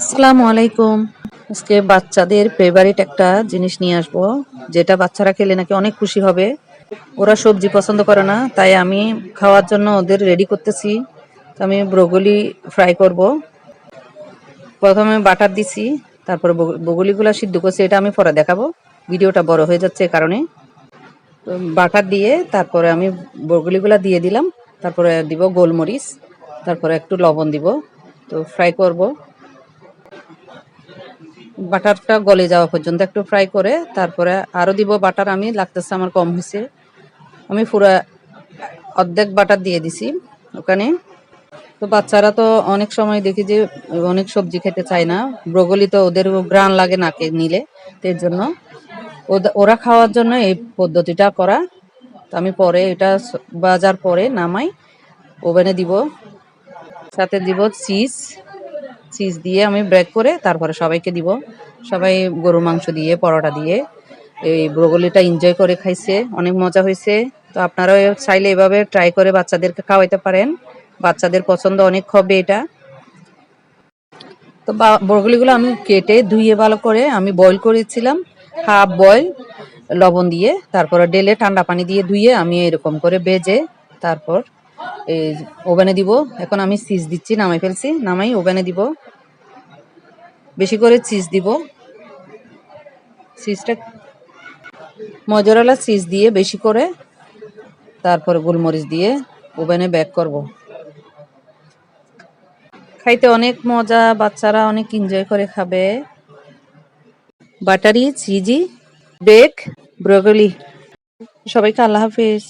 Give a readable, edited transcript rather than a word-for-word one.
আসসালামু আলাইকুম। আজকে বাচ্চাদের ফেভারিট একটা জিনিস নিয়ে আসবো, যেটা বাচ্চারা খেলে নাকি অনেক খুশি হবে। ওরা সবজি পছন্দ করে না, তাই আমি খাওয়ার জন্য ওদের রেডি করতেছি। তো আমি ব্রোকলি ফ্রাই করব। প্রথমে বাটার দিছি, তারপরে ব্রোকলিগুলো সিদ্ধ করছি, এটা আমি পরে দেখাবো। ভিডিওটা বড় হয়ে যাচ্ছে এই কারণে। তো বাটার দিয়ে তারপরে আমি ব্রোকলিগুলো দিয়ে দিলাম, তারপরে দিব গোলমরিচ, তারপরে একটু লবণ দিব। তো ফ্রাই করব, বাটারটা গলে যাওয়া পর্যন্ত একটু ফ্রাই করে তারপরে আরও দিব বাটার। আমি লাগতেছে আমার কম হয়েছে, আমি পুরো অর্ধেক বাটার দিয়ে দিছি ওখানে। তো বাচ্চারা তো অনেক সময় দেখি যে অনেক সবজি খেতে চায় না, ব্রোকলি তো ওদের ঘ্রাণ লাগে নাকে নিলে, তো এর জন্য ওরা খাওয়ার জন্য এই পদ্ধতিটা করা। তো আমি পরে এটা বাজার পরে নামাই ওভেনে দিব, সাথে দিব চিজ। চিজ দিয়ে আমি ব্রেক করে তারপরে সবাইকে দিব। সবাই গরুর মাংস দিয়ে পরোটা দিয়ে এই ব্রোকলিটা এনজয় করে খাইছে, অনেক মজা হয়েছে। তো আপনারাও চাইলে এভাবে ট্রাই করে বাচ্চাদেরকে খাওয়াইতে পারেন, বাচ্চাদের পছন্দ অনেক হবে এটা। তো ব্রোকলিগুলো আমি কেটে ধুয়ে ভালো করে আমি বয়েল করেছিলাম, হাফ বয়েল লবণ দিয়ে, তারপরে ডেলে ঠান্ডা পানি দিয়ে ধুয়ে আমি এরকম করে ভেজে তারপর এই ওভেনে দিব। এখন আমি চিজ দিচ্ছি, নামাই ফেলছি, নামাই ওভেনে দিব। বেশি করে চিজ দিব, চিজটা মজরেলা চিজ দিয়ে বেশি করে, তারপরে গোলমরিচ দিয়ে ওভেনে বেক করব। খাইতে অনেক মজা, বাচ্চারা অনেক এনজয় করে খাবে। Buttery cheesy bake broccoli. সবাইকে আল্লাহ হাফিজ।